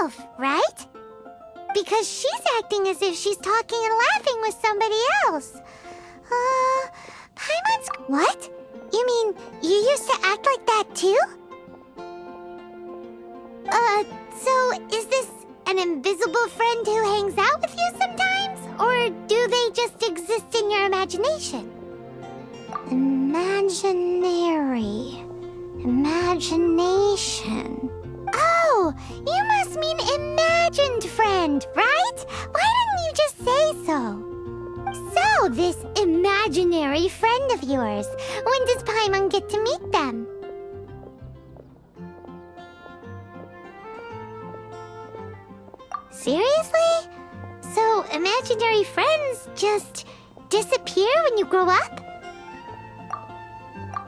herself, right? Because she's acting as if she's talking and laughing with somebody else. Paimon's... What? You mean you used to act like that too? So is this an invisible friend who hangs out with you sometimes? Or do they just exist in your imagination? Imaginary. Imagination. Oh, you must mean imagined friend, right? Why didn't you just say so? So, this imaginary friend of yours, when does Paimon get to meet them? Seriously? So, imaginary friends just disappear when you grow up?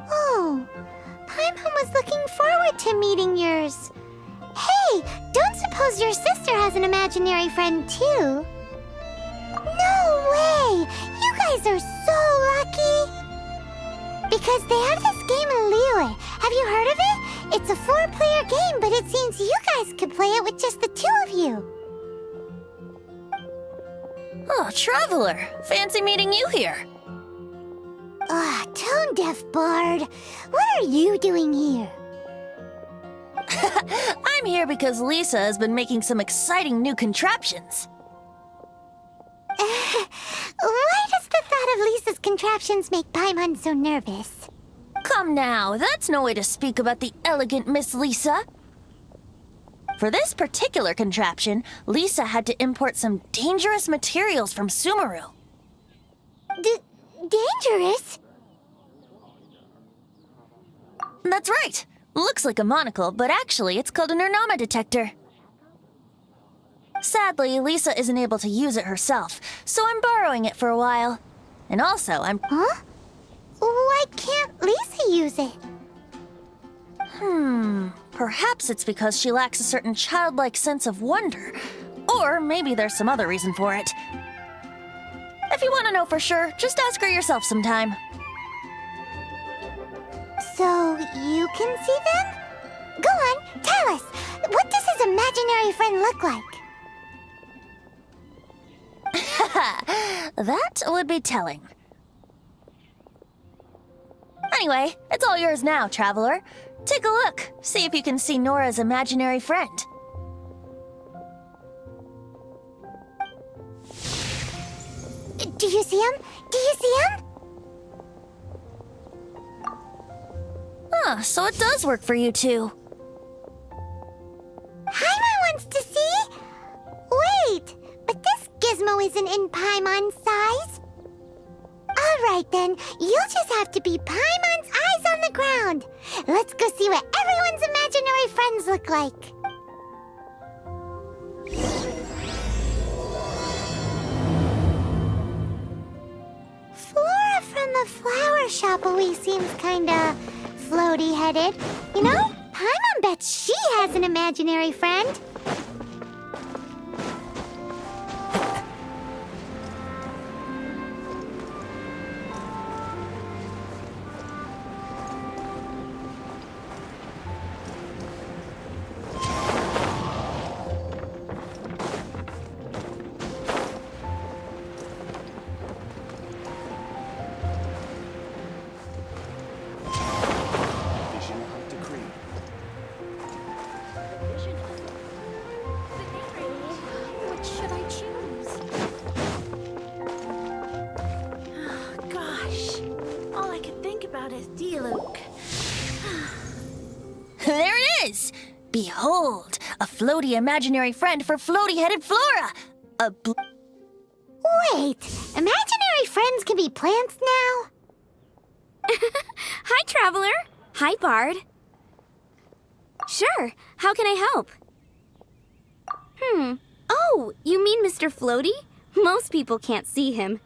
Oh, Paimon was looking forward to meeting yours. Hey, don't suppose your sister has an imaginary friend too? No way! You guys are so lucky! Because they have this game in Liyue. Have you heard of it? It's a 4-player game, but it seems you guys could play it with just the 2 of you. Oh, Traveler! Fancy meeting you here. Tone-deaf bard. What are you doing here? I'm here because Lisa has been making some exciting new contraptions. Why does the thought of Lisa's contraptions make Paimon so nervous? Come now, that's no way to speak about the elegant Miss Lisa. For this particular contraption, Lisa had to import some dangerous materials from Sumeru. Dangerous? That's right. Looks like a monocle, but actually it's called an Ernama detector. Sadly, Lisa isn't able to use it herself, so I'm borrowing it for a while. And also, Huh? Why can't Lisa use it? Perhaps it's because she lacks a certain childlike sense of wonder. Or maybe there's some other reason for it. If you want to know for sure, just ask her yourself sometime. So, you can see them? Go on, tell us. What does his imaginary friend look like? That would be telling. Anyway, it's all yours now, Traveler. Take a look. See if you can see Nora's imaginary friend. Do you see him? Do you see him? So it does work for you two. Paimon wants to see? Wait, but this gizmo isn't in Paimon's size. Alright then, you'll just have to be Paimon's eyes on the ground. Let's go see what everyone's imaginary friends look like. Flora from the flower shop always seems kinda floaty-headed. You know, Paimon bets she has an imaginary friend. There it is! Behold, a floaty imaginary friend for floaty-headed Flora! Wait, imaginary friends can be plants now? Hi, Traveler. Hi, Bard. Sure, how can I help? Oh, you mean Mr. Floaty? Most people can't see him.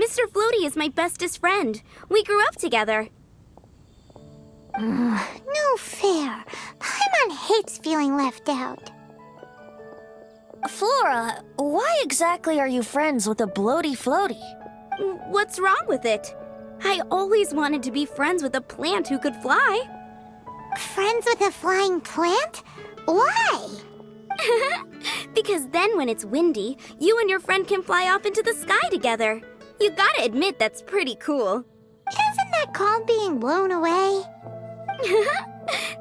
Mr. Floaty is my bestest friend. We grew up together. No fair. Paimon hates feeling left out. Flora, why exactly are you friends with a bloaty floaty? What's wrong with it? I always wanted to be friends with a plant who could fly. Friends with a flying plant? Why? Because then when it's windy, you and your friend can fly off into the sky together. You gotta admit that's pretty cool. Isn't that called being blown away?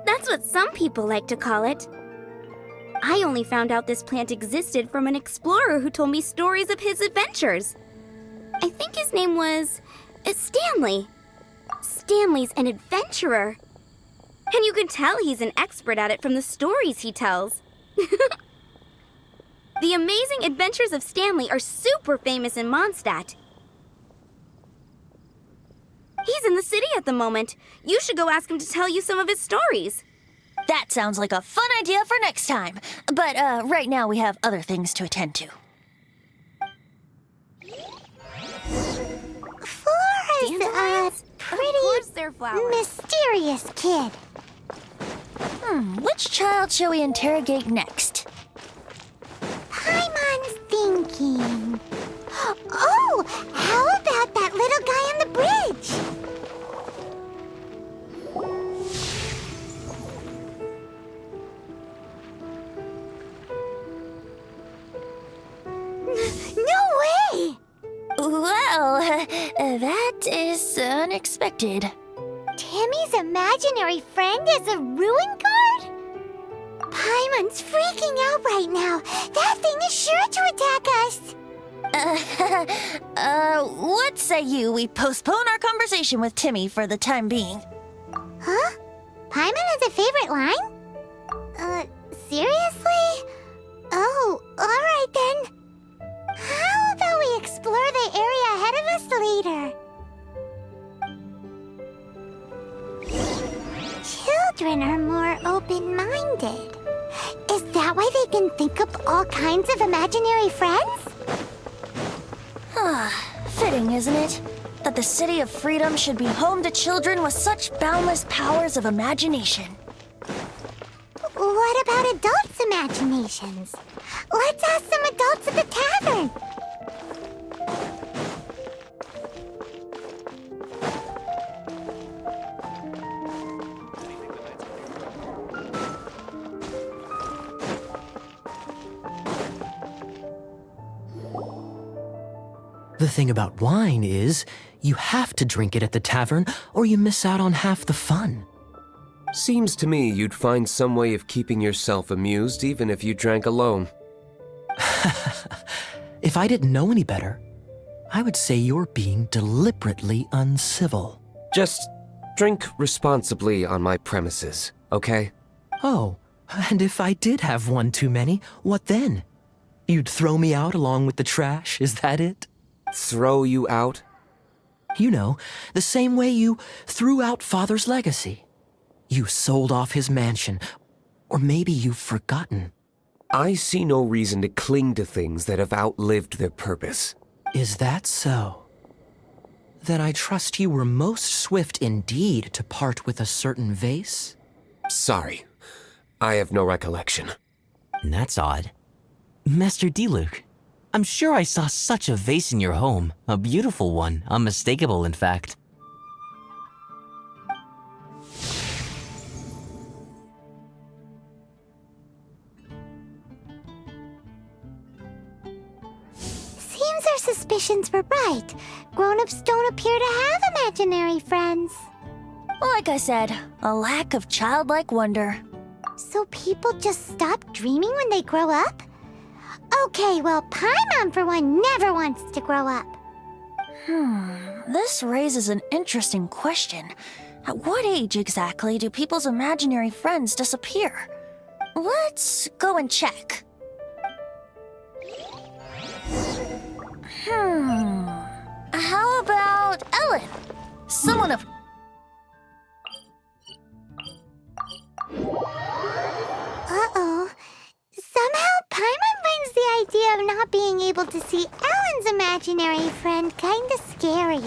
That's what some people like to call it. I only found out this plant existed from an explorer who told me stories of his adventures. I think his name was Stanley. Stanley's an adventurer. And you can tell he's an expert at it from the stories he tells. The amazing adventures of Stanley are super famous in Mondstadt. He's in the city at the moment. You should go ask him to tell you some of his stories. That sounds like a fun idea for next time. But right now we have other things to attend to. Flora's a Dandelions? Of pretty course they're flowers. mysterious kid. Which child shall we interrogate next? Paimon's thinking. Oh, how about that little guy on the bridge? No way! Well, that is unexpected. Timmy's imaginary friend is a ruin guard? Paimon's freaking out right now. That thing is sure to attack us. What say you we postpone our conversation with Timmy for the time being? Huh? Paimon has a favorite line? Seriously? Oh, alright then. How about we explore the area ahead of us later? Children are more open-minded. Is that why they can think up all kinds of imaginary friends? Fitting, isn't it? That the City of Freedom should be home to children with such boundless powers of imagination. What about adults' imaginations? Let's ask some adults at the tavern. The thing about wine is, you have to drink it at the tavern or you miss out on half the fun. Seems to me you'd find some way of keeping yourself amused even if you drank alone. If I didn't know any better, I would say you're being deliberately uncivil. Just drink responsibly on my premises, okay? Oh, and if I did have one too many, what then? You'd throw me out along with the trash, is that it? Throw you out? You know, the same way you threw out Father's legacy. You sold off his mansion, or maybe you've forgotten. I see no reason to cling to things that have outlived their purpose. Is that so? Then I trust you were most swift indeed to part with a certain vase? Sorry, I have no recollection. That's odd. Master D-Luke, I'm sure I saw such a vase in your home. A beautiful one, unmistakable in fact. Seems our suspicions were right. Grown-ups don't appear to have imaginary friends. Like I said, a lack of childlike wonder. So people just stop dreaming when they grow up? Okay, well, Paimon, for one, never wants to grow up. This raises an interesting question. At what age exactly do people's imaginary friends disappear? Let's go and check. How about Ellen? Someone of... Uh-oh. Somehow, Paimon finds the idea of not being able to see Ellen's imaginary friend kinda scary.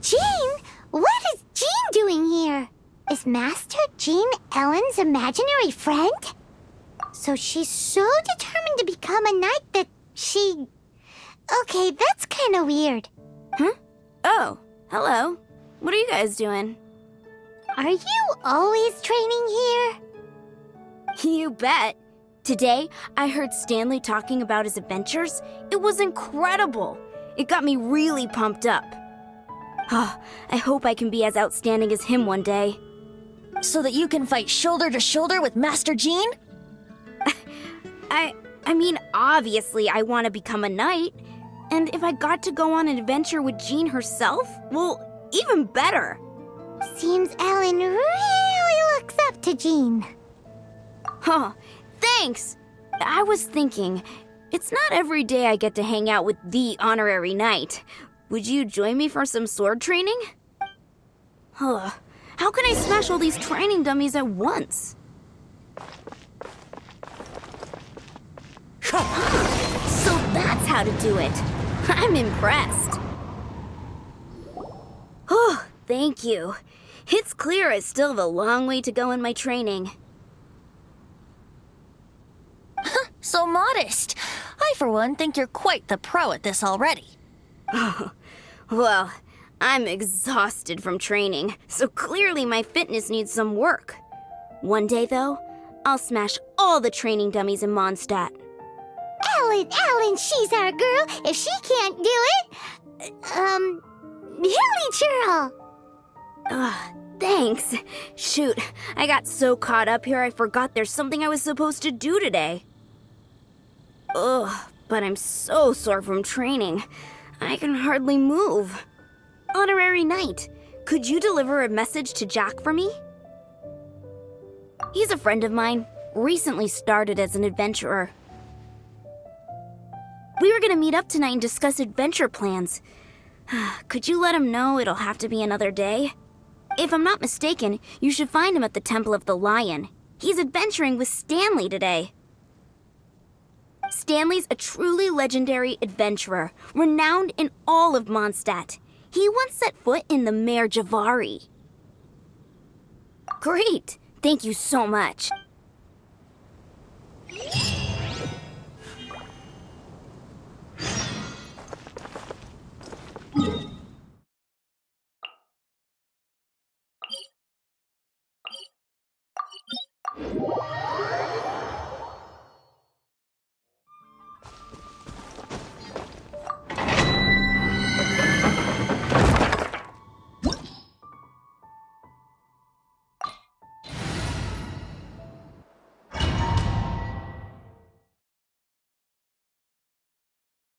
Jean? What is Jean doing here? Is Master Jean Ellen's imaginary friend? So she's so determined to become a knight that she... Okay, that's kind of weird. Huh? Oh, hello. What are you guys doing? Are you always training here? You bet. Today, I heard Stanley talking about his adventures. It was incredible. It got me really pumped up. Oh, I hope I can be as outstanding as him one day. So that you can fight shoulder to shoulder with Master Jean? I mean, obviously I want to become a knight. And if I got to go on an adventure with Jean herself, well, even better. Seems Alan really looks up to Jean. Huh, thanks! I was thinking, it's not every day I get to hang out with the honorary knight. Would you join me for some sword training? Huh, how can I smash all these training dummies at once? So that's how to do it. I'm impressed. Oh, thank you. It's clear I still have a long way to go in my training. So modest. I, for one, think you're quite the pro at this already. Well, I'm exhausted from training, so clearly my fitness needs some work. One day, though, I'll smash all the training dummies in Mondstadt. Alan, she's our girl. If she can't do it, hilichurl. Thanks. Shoot, I got so caught up here I forgot there's something I was supposed to do today. Ugh, but I'm so sore from training. I can hardly move. Honorary Knight, could you deliver a message to Jack for me? He's a friend of mine, recently started as an adventurer. We were gonna meet up tonight and discuss adventure plans. Could you let him know it'll have to be another day? If I'm not mistaken, you should find him at the Temple of the Lion. He's adventuring with Stanley today. Stanley's a truly legendary adventurer, renowned in all of Mondstadt. He once set foot in the Mare Javari. Great! Thank you so much.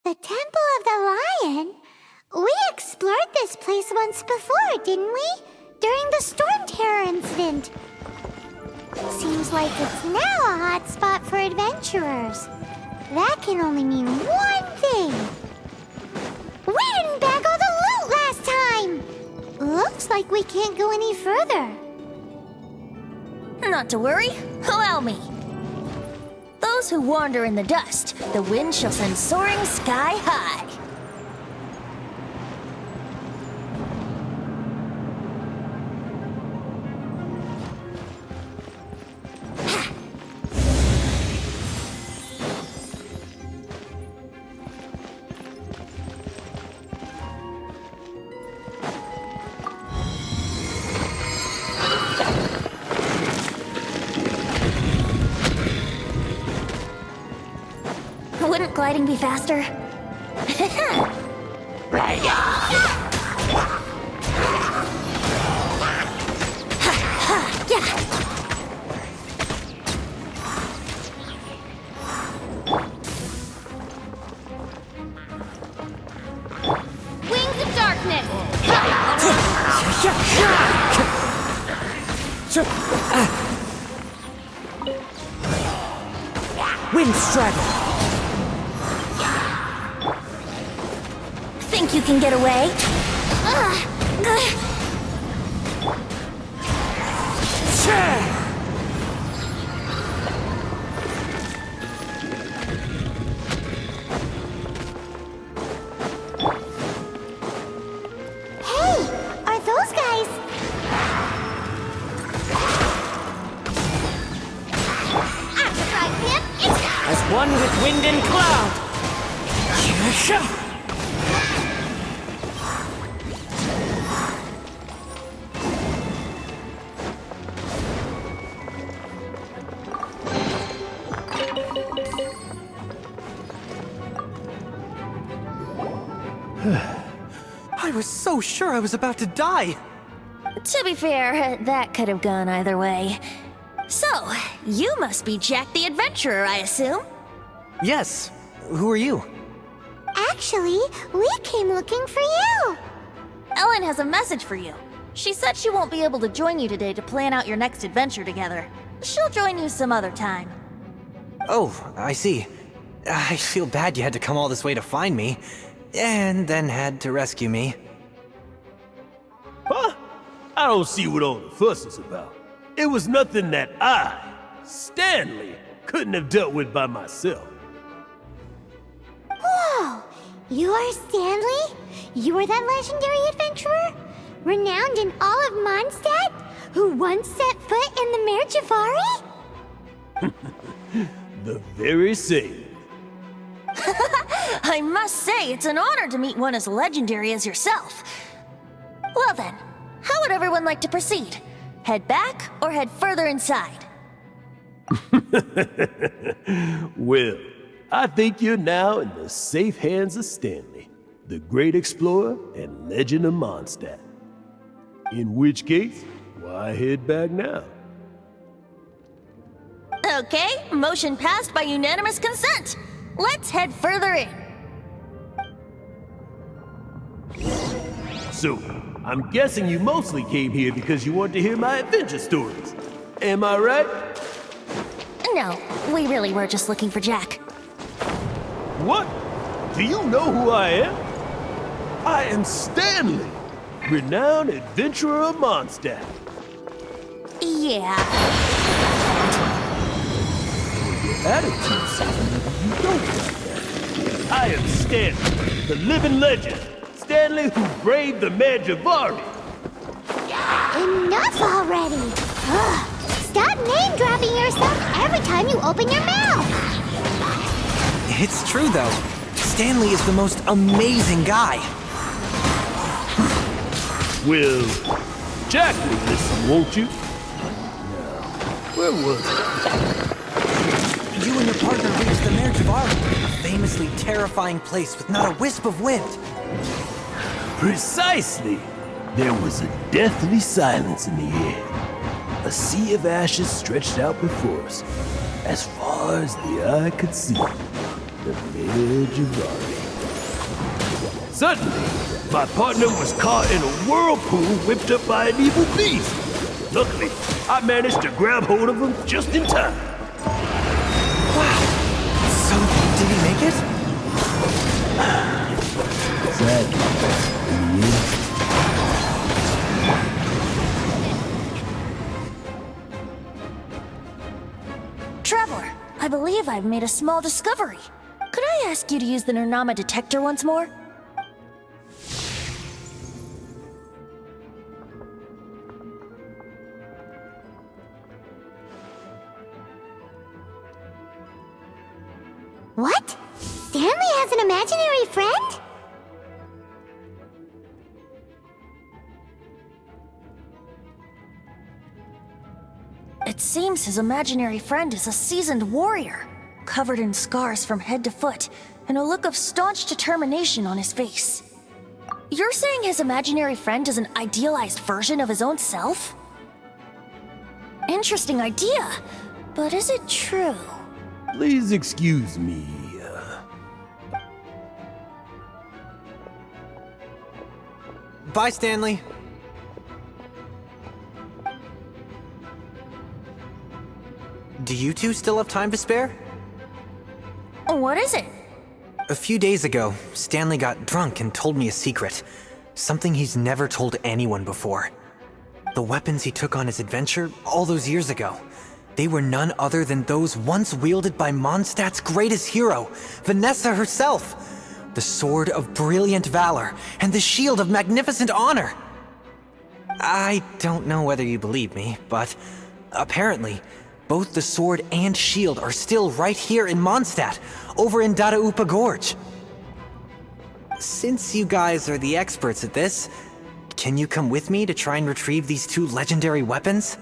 The Temple of the Lion? We explored this place once before, didn't we? During the Storm Terror incident. Seems like it's now a hot spot for adventurers. That can only mean one thing. We didn't bag all the loot last time! Looks like we can't go any further. Not to worry. Allow me. Those who wander in the dust, the wind shall send soaring sky high. Wouldn't gliding be faster? Wings of Darkness! Wind Straddle! Think you can get away? Hey, are those guys... Axe strike! as one with wind and cloud. I was so sure I was about to die. To be fair, that could have gone either way. So, you must be Jack the Adventurer, I assume? Yes. Who are you? Actually, we came looking for you. Ellen has a message for you. She said she won't be able to join you today to plan out your next adventure together. She'll join you some other time. Oh, I see. I feel bad you had to come all this way to find me, and then had to rescue me. Huh? I don't see what all the fuss is about. It was nothing that I, Stanley, couldn't have dealt with by myself. Whoa! You are Stanley? You are that legendary adventurer? Renowned in all of Mondstadt? Who once set foot in the Mare Javari? The very same. I must say, it's an honor to meet one as legendary as yourself. Well then, how would everyone like to proceed? Head back or head further inside? Well, I think you're now in the safe hands of Stanley, the great explorer and legend of Mondstadt. In which case, why head back now? Okay, motion passed by unanimous consent. Let's head further in. So, I'm guessing you mostly came here because you want to hear my adventure stories. Am I right? No, we really were just looking for Jack. What? Do you know who I am? I am Stanley, renowned adventurer of Mondstadt. Yeah. Attitude says you don't like that. I am Stanley, the living legend. Stanley who braved the Mare Javari. Enough already! Ugh. Stop name-dropping yourself every time you open your mouth! It's true, though. Stanley is the most amazing guy. Well, Jack will listen, won't you? Now, where was I? You and your partner reached the Mare Javari, a famously terrifying place with not a wisp of wind. Precisely! There was a deathly silence in the air. A sea of ashes stretched out before us, as far as the eye could see. The Mare Javari. Suddenly, my partner was caught in a whirlpool whipped up by an evil beast. Luckily, I managed to grab hold of him just in time. Wow. So, did he make it? Sadly, Traveler, I believe I've made a small discovery. Could I ask you to use the Nernama detector once more? What? Stanley has an imaginary friend? It seems his imaginary friend is a seasoned warrior, covered in scars from head to foot, and a look of staunch determination on his face. You're saying his imaginary friend is an idealized version of his own self? Interesting idea, but is it true? please excuse me. Bye, Stanley. Do you two still have time to spare? What is it? A few days ago, Stanley got drunk and told me a secret. Something he's never told anyone before. The weapons he took on his adventure all those years ago, they were none other than those once wielded by Mondstadt's greatest hero, Vanessa herself. The Sword of Brilliant Valor and the Shield of Magnificent Honor. I don't know whether you believe me, but apparently, Both the sword and shield are still right here in Mondstadt, over in Dadaupa Gorge. Since you guys are the experts at this, can you come with me to try and retrieve these two legendary weapons?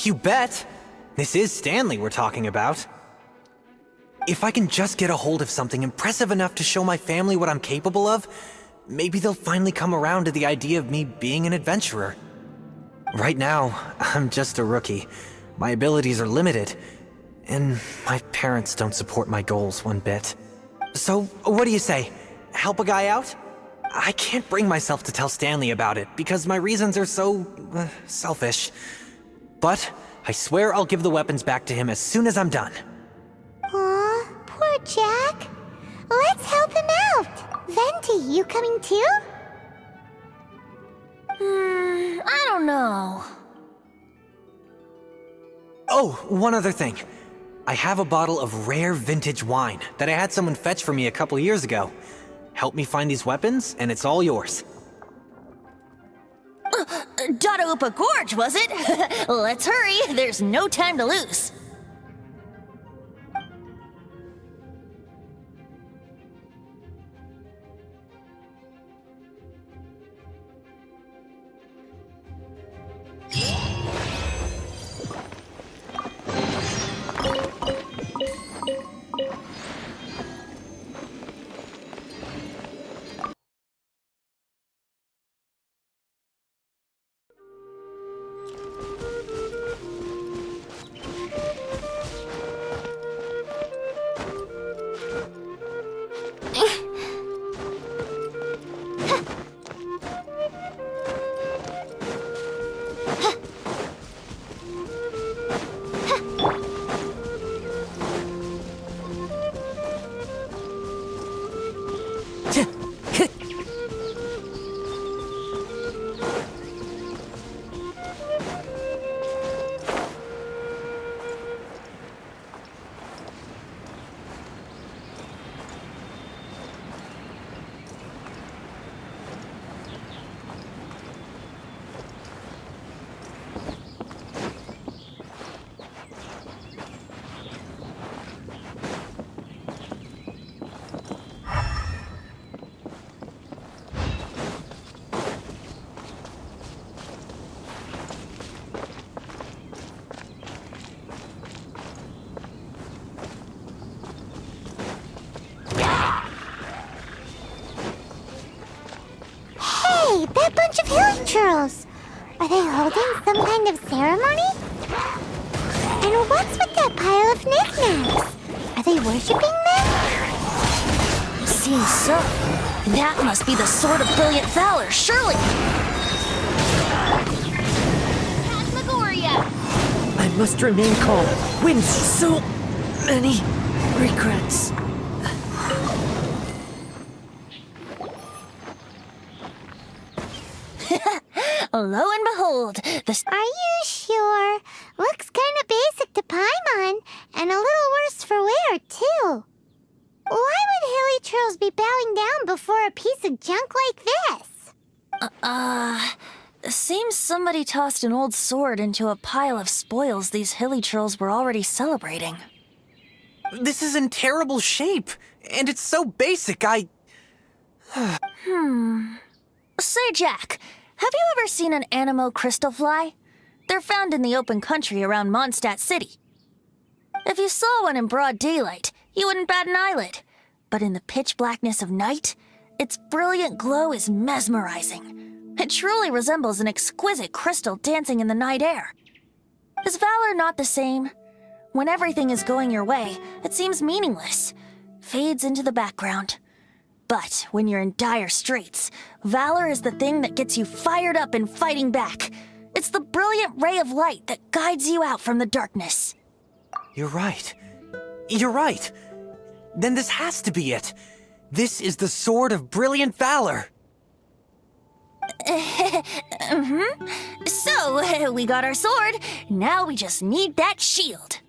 You bet! This is Stanley we're talking about. If I can just get a hold of something impressive enough to show my family what I'm capable of, maybe they'll finally come around to the idea of me being an adventurer. Right now, I'm just a rookie. My abilities are limited, and my parents don't support my goals one bit. So, what do you say? Help a guy out? I can't bring myself to tell Stanley about it, because my reasons are so... selfish. But I swear I'll give the weapons back to him as soon as I'm done. Aw, poor Jack. Let's help him out. Venti, you coming too? I don't know. Oh, one other thing. I have a bottle of rare vintage wine that I had someone fetch for me a couple years ago. Help me find these weapons, and it's all yours. Dadaupa Gorge, was it? Let's hurry, there's no time to lose. That bunch of hilichurls! Are they holding some kind of ceremony? And what's with that pile of knickknacks? Are they worshipping them? Seems so. That must be the Sword of Brilliant Valor, surely! I must remain calm. When so many regrets. Lo and behold, the... Are you sure? Looks kinda basic to Paimon, and a little worse for wear, too. Why would hilichurls be bowing down before a piece of junk like this? Seems somebody tossed an old sword into a pile of spoils these hilichurls were already celebrating. This is in terrible shape, and it's so basic, Say, Jack, have you ever seen an Anemo crystal fly? They're found in the open country around Mondstadt City. If you saw one in broad daylight, you wouldn't bat an eyelid. But in the pitch blackness of night, its brilliant glow is mesmerizing. It truly resembles an exquisite crystal dancing in the night air. Is valor not the same? When everything is going your way, it seems meaningless, fades into the background. But when you're in dire straits, valor is the thing that gets you fired up and fighting back. It's the brilliant ray of light that guides you out from the darkness. You're right. You're right. Then this has to be it. This is the Sword of Brilliant Valor. So, we got our sword. Now we just need that shield.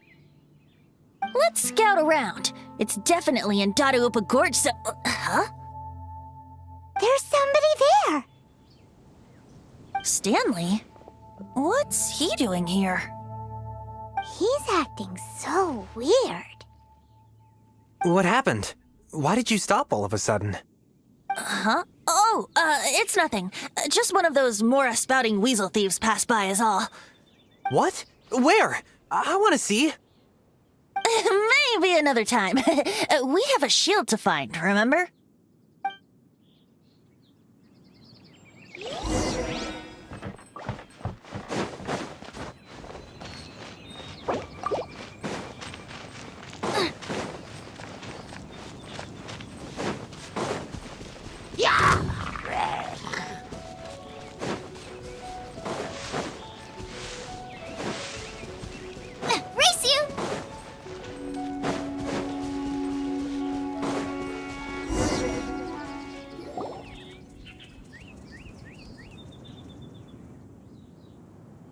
Let's scout around. It's definitely in Dadaupa Gorge, so... Huh? There's somebody there! Stanley? What's he doing here? He's acting so weird. What happened? Why did you stop all of a sudden? Huh? Oh, it's nothing. Just one of those Mora spouting weasel thieves passed by is all. What? Where? I want to see. Maybe another time. We have a shield to find, remember? Race you!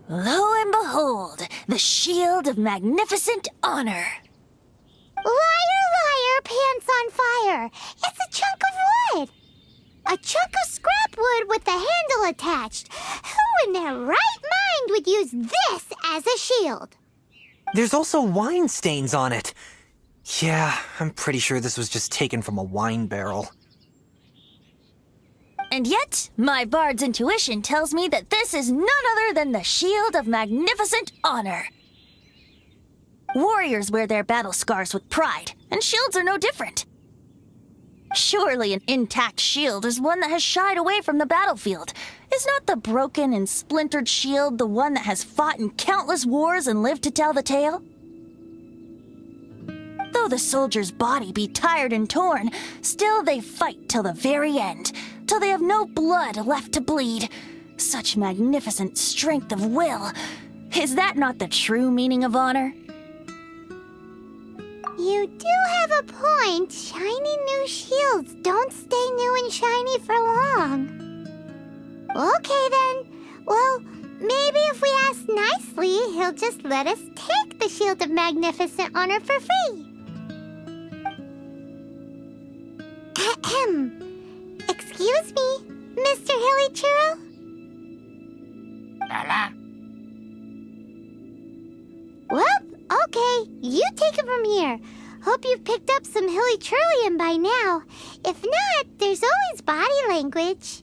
Lo and behold, the shield of magnificent honor. Liar, liar, pants on fire. It's a chunk of wood. A chunk of scrap wood with the handle attached. Who in their right mind would use this as a shield? There's also wine stains on it. Yeah, I'm pretty sure this was just taken from a wine barrel. And yet, my bard's intuition tells me that this is none other than the shield of magnificent honor. Warriors wear their battle scars with pride, and shields are no different. Surely an intact shield is one that has shied away from the battlefield. Is not the broken and splintered shield the one that has fought in countless wars and lived to tell the tale? Though the soldier's body be tired and torn, still they fight till the very end, till they have no blood left to bleed. Such magnificent strength of will. Is that not the true meaning of honor? You do have a point. Shiny new shields don't stay new and shiny for long. Okay then. Well, maybe if we ask nicely, he'll just let us take the Shield of Magnificent Honor for free. Ahem. Excuse me, Mr. Hilichurl? Well, okay, you take it from here. Hope you've picked up some hilichurlian by now. If not, there's always body language.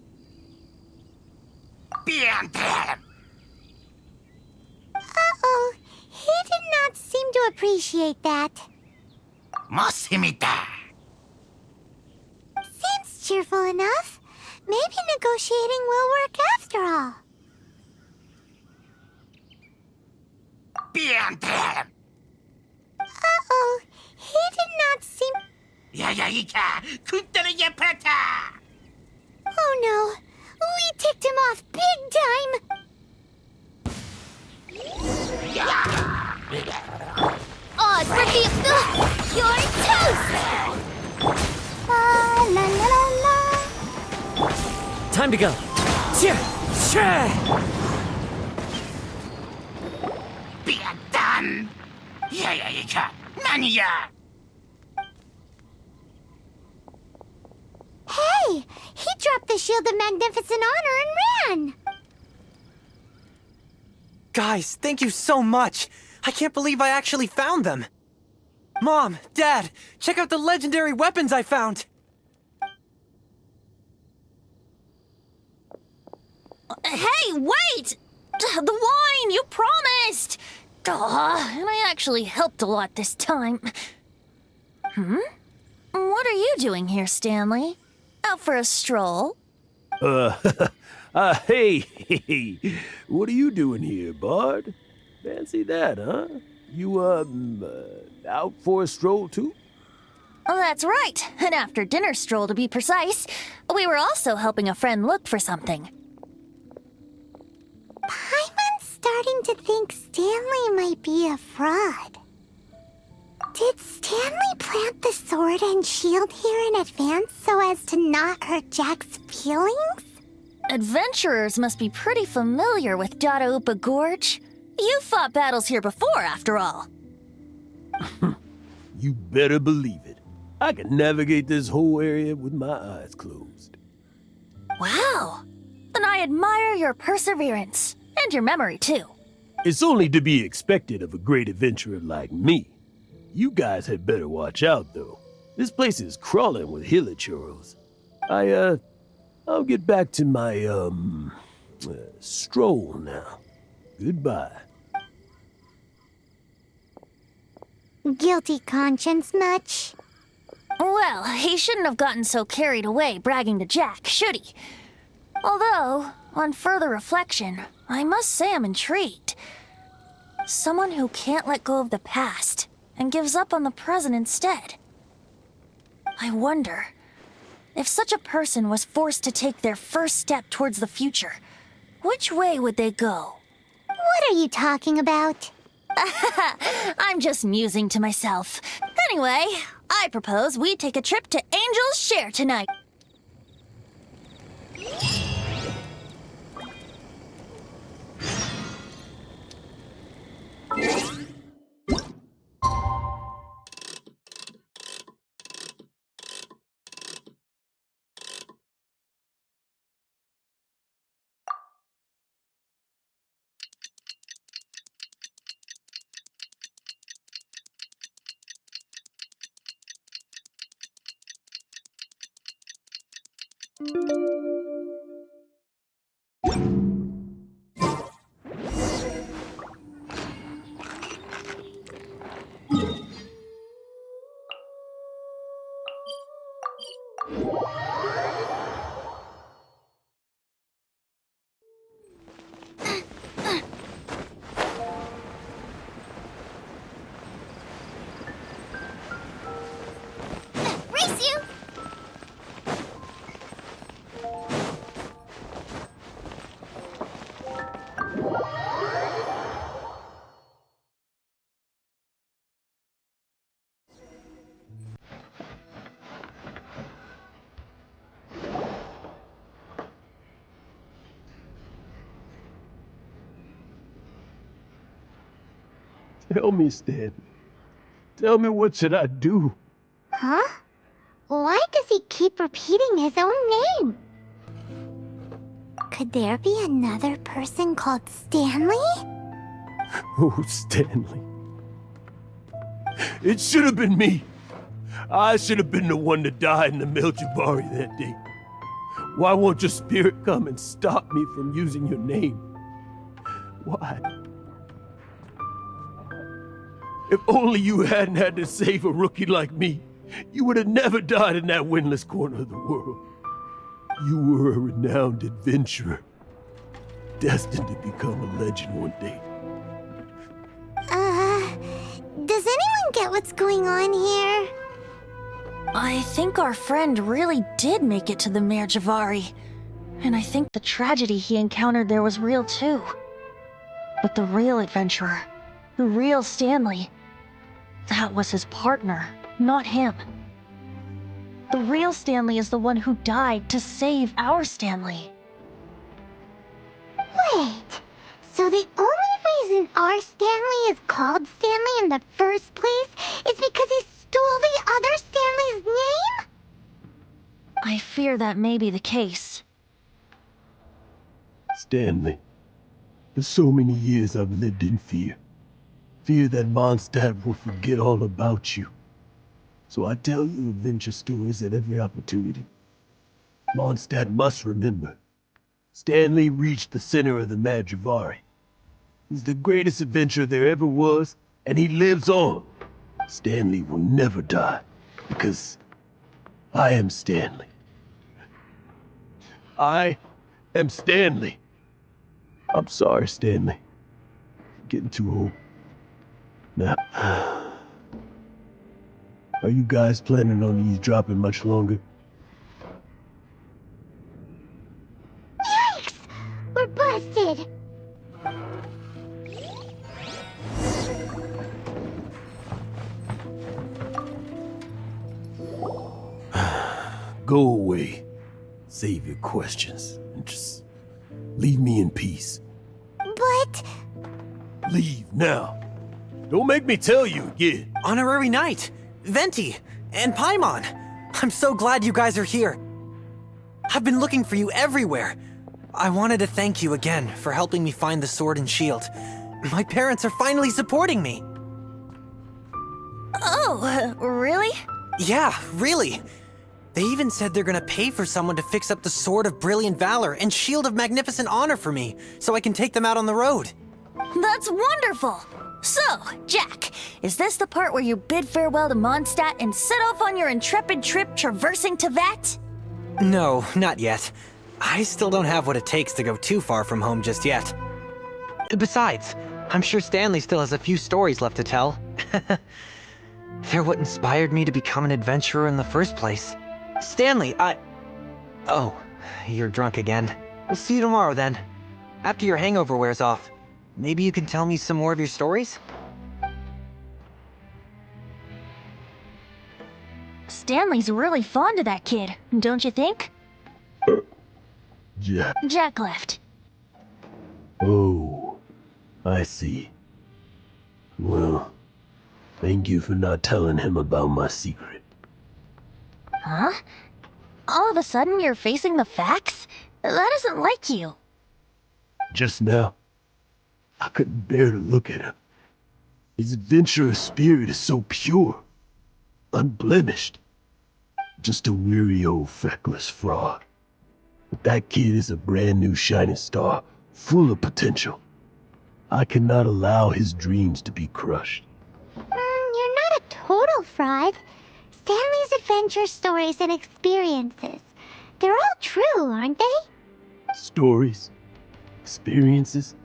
Uh-oh, he did not seem to appreciate that. Seems cheerful enough. Maybe negotiating will work after all. Uh-oh, he did not seem... Oh no, we ticked him off big time. Odds for you're toast! La la la la. Time to go. Hey, he dropped the Shield of Magnificent Honor and ran. Guys, thank you so much. I can't believe I actually found them. Mom, Dad, check out the legendary weapons I found. Hey, wait! The wine, you promised! And I actually helped a lot this time. What are you doing here, Stanley? Out for a stroll? Hey, what are you doing here, Bard? Fancy that, huh? You, out for a stroll, too? Oh, that's right. An after-dinner stroll, to be precise. We were also helping a friend look for something. Paimon's starting to think Stanley might be a fraud. Did Stanley plant the sword and shield here in advance so as to not hurt Jack's feelings? Adventurers must be pretty familiar with Dadaupa Gorge. You fought battles here before, after all. You better believe it. I can navigate this whole area with my eyes closed. Wow. Then I admire your perseverance. And your memory, too. It's only to be expected of a great adventurer like me. You guys had better watch out, though. This place is crawling with hilichurls. I'll get back to my, stroll now. Goodbye. Guilty conscience much? Well, he shouldn't have gotten so carried away bragging to Jack, should he? Although, on further reflection, I must say I'm intrigued. Someone who can't let go of the past and gives up on the present instead. I wonder, if such a person was forced to take their first step towards the future, which way would they go? What are you talking about? I'm just musing to myself. Anyway, I propose we take a trip to Angel's Share tonight. Race you! Tell me, Stanley. Tell me, what should I do? Huh? Why does he keep repeating his own name? Could there be another person called Stanley? Oh, Stanley. It should have been me. I should have been the one to die in the Melchivari that day. Why won't your spirit come and stop me from using your name? Why? If only you hadn't had to save a rookie like me, you would have never died in that windless corner of the world. You were a renowned adventurer, destined to become a legend one day. Does anyone get what's going on here? I think our friend really did make it to the Melchivari. And I think the tragedy he encountered there was real too. But the real adventurer, the real Stanley, that was his partner, not him. The real Stanley is the one who died to save our Stanley. Wait, so the only reason our Stanley is called Stanley in the first place is because he stole the other Stanley's name? I fear that may be the case. Stanley, for so many years I've lived in fear. Fear that Mondstadt will forget all about you. So I tell you adventure stories at every opportunity. Mondstadt must remember. Stanley reached the center of the Melchivari. He's the greatest adventurer there ever was, and he lives on. Stanley will never die, because I am Stanley. I am Stanley. I'm sorry, Stanley. I'm getting too old. Now, are you guys planning on eavesdropping much longer? Yikes! We're busted! Go away. Save your questions and just leave me in peace. But... Leave now. Don't make me tell you again. Honorary Knight, Venti, and Paimon. I'm so glad you guys are here. I've been looking for you everywhere. I wanted to thank you again for helping me find the sword and shield. My parents are finally supporting me. Oh, really? Yeah, really. They even said they're gonna pay for someone to fix up the Sword of Brilliant Valor and Shield of Magnificent Honor for me, so I can take them out on the road. That's wonderful! So, Jack, is this the part where you bid farewell to Mondstadt and set off on your intrepid trip traversing Tevat? No, not yet. I still don't have what it takes to go too far from home just yet. Besides, I'm sure Stanley still has a few stories left to tell. They're what inspired me to become an adventurer in the first place. Stanley, Oh, you're drunk again. We'll see you tomorrow then. After your hangover wears off. Maybe you can tell me some more of your stories? Stanley's really fond of that kid, don't you think? Jack. Jack left. Oh, I see. Well, thank you for not telling him about my secret. Huh? All of a sudden you're facing the facts? That isn't like you. Just now, I couldn't bear to look at him. His adventurous spirit is so pure, unblemished. Just a weary old feckless fraud. But that kid is a brand new shining star, full of potential. I cannot allow his dreams to be crushed. You're not a total fraud. Stanley's adventure stories and experiences. They're all true, aren't they? Stories? Experiences?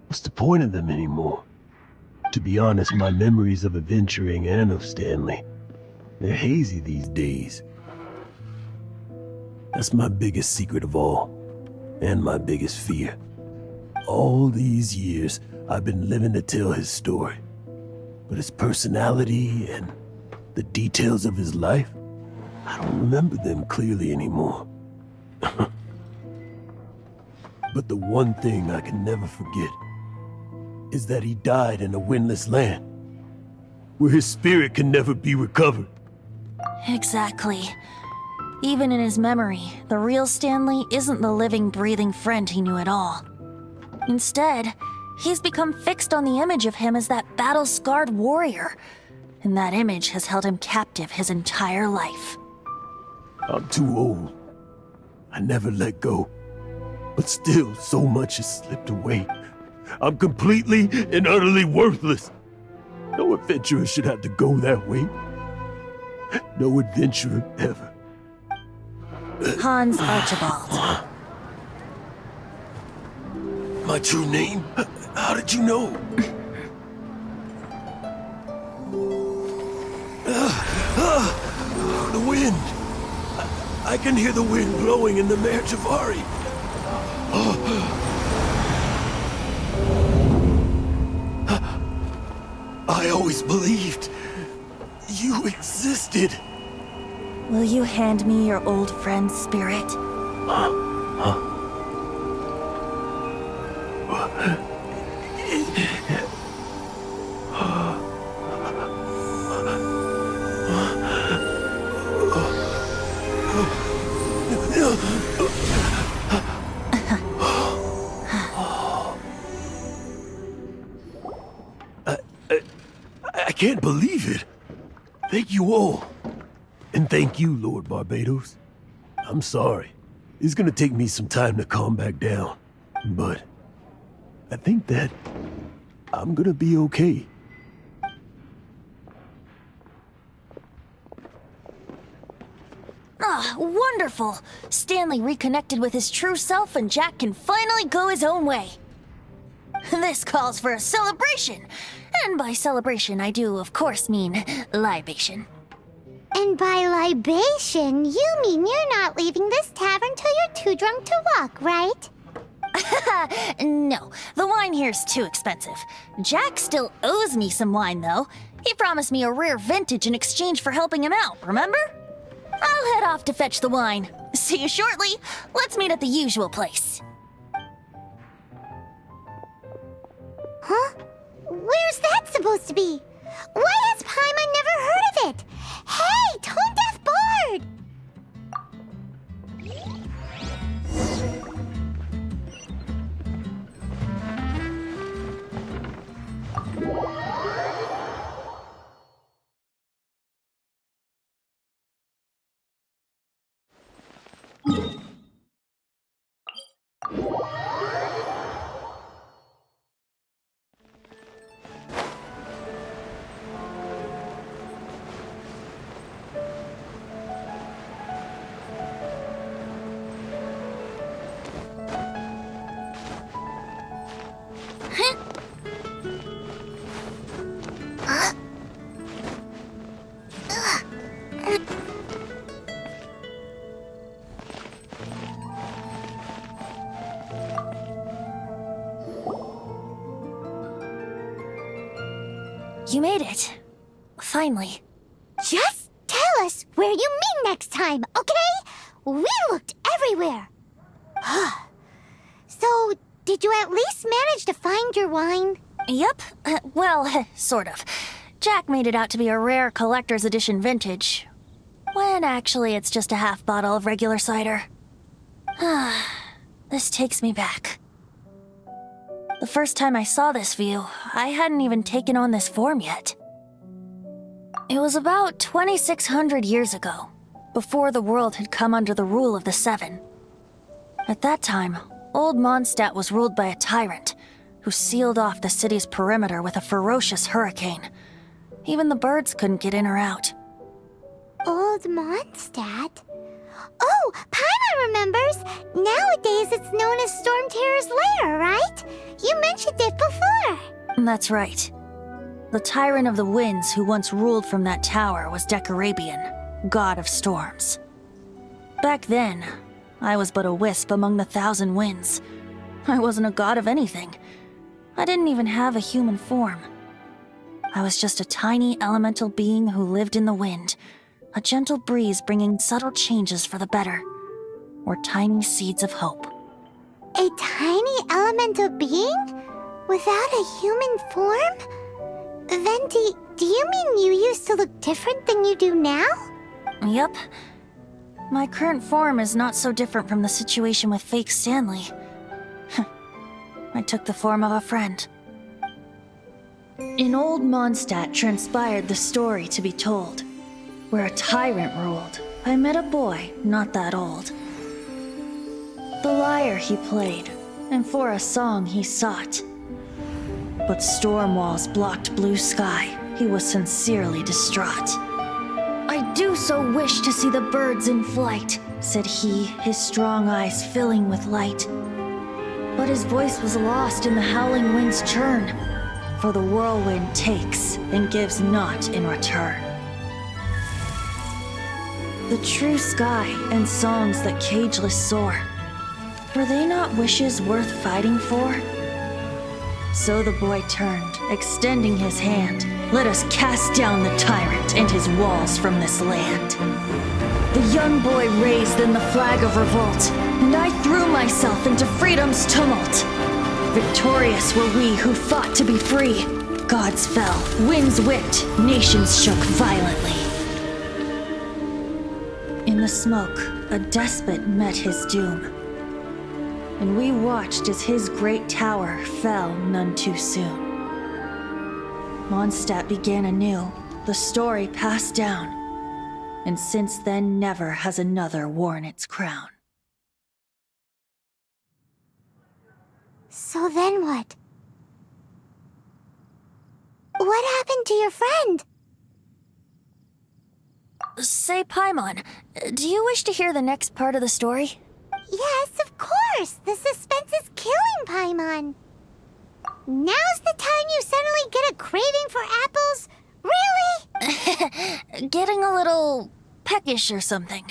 What's the point of them anymore? To be honest, my memories of adventuring and of Stanley, they're hazy these days. That's my biggest secret of all, and my biggest fear. All these years, I've been living to tell his story. But his personality and the details of his life, I don't remember them clearly anymore. But the one thing I can never forget is that he died in a windless land, where his spirit can never be recovered. Exactly. Even in his memory, the real Stanley isn't the living, breathing friend he knew at all. Instead, he's become fixed on the image of him as that battle-scarred warrior, and that image has held him captive his entire life. I'm too old. I never let go. But still, so much has slipped away. I'm completely and utterly worthless. No adventurer should have to go that way. No adventurer ever. Hans Archibald. My true name? How did you know? The wind. I can hear the wind blowing in the Mare Javari. I always believed you existed. Will you hand me your old friend's spirit? I can't believe it. Thank you all. And thank you, Lord Barbados. I'm sorry. It's gonna take me some time to calm back down. But I think that I'm gonna be okay. Ah, wonderful! Stanley reconnected with his true self and Jack can finally go his own way. This calls for a celebration. And by celebration, I do, of course, mean libation. And by libation, you mean you're not leaving this tavern till you're too drunk to walk, right? No, the wine here's too expensive. Jack still owes me some wine, though. He promised me a rare vintage in exchange for helping him out, remember? I'll head off to fetch the wine. See you shortly. Let's meet at the usual place. Huh? Where's that supposed to be? Why has Paimon never heard of it? Hey, Tone Deaf Bard! You made it. Finally. Just tell us where you meet next time, okay? We looked everywhere. So, did you at least manage to find your wine? Yep. Well, sort of. Jack made it out to be a rare collector's edition vintage, when actually it's just a half bottle of regular cider. This takes me back. The first time I saw this view, I hadn't even taken on this form yet. It was about 2,600 years ago, before the world had come under the rule of the Seven. At that time, old Mondstadt was ruled by a tyrant who sealed off the city's perimeter with a ferocious hurricane. Even the birds couldn't get in or out. Old Mondstadt? Oh, Paimon remembers! Nowadays it's known as Storm Terror's lair, right? You mentioned it before. That's right. The tyrant of the winds who once ruled from that tower was Decarabian, god of storms. Back then, I was but a wisp among the 1,000 winds. I wasn't a god of anything. I didn't even have a human form. I was just a tiny elemental being who lived in the wind, a gentle breeze bringing subtle changes for the better, or tiny seeds of hope. A tiny elemental being? Without a human form? Venti, do you mean you used to look different than you do now? Yep. My current form is not so different from the situation with fake Stanley. I took the form of a friend. In old Mondstadt transpired the story to be told. Where a tyrant ruled, I met a boy not that old. The lyre he played, and for a song he sought. But storm walls blocked blue sky, he was sincerely distraught. I do so wish to see the birds in flight, said he, his strong eyes filling with light. But his voice was lost in the howling wind's churn, for the whirlwind takes and gives not in return. The true sky and songs that cageless soar, were they not wishes worth fighting for? So the boy turned, extending his hand. Let us cast down the tyrant and his walls from this land. The young boy raised then the flag of revolt, and I threw myself into freedom's tumult. Victorious were we who fought to be free. Gods fell, winds whipped, nations shook violently. In the smoke, a despot met his doom, and we watched as his great tower fell none too soon. Mondstadt began anew, the story passed down, and since then never has another worn its crown. So then what? What happened to your friend? Say, Paimon, do you wish to hear the next part of the story? Yes, of course! The suspense is killing, Paimon! Now's the time you suddenly get a craving for apples? Really? Getting a little peckish or something.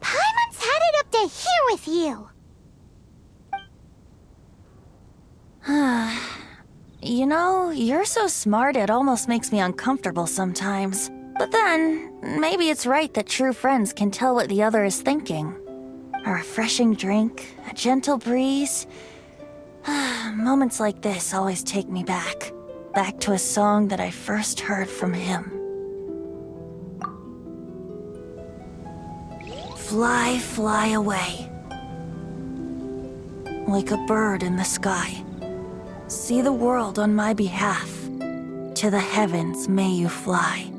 Paimon's had it up to here with you! You know, you're so smart it almost makes me uncomfortable sometimes. But then, maybe it's right that true friends can tell what the other is thinking. A refreshing drink, a gentle breeze. Moments like this always take me back to a song that I first heard from him. Fly, fly away. Like a bird in the sky. See the world on my behalf. To the heavens may you fly.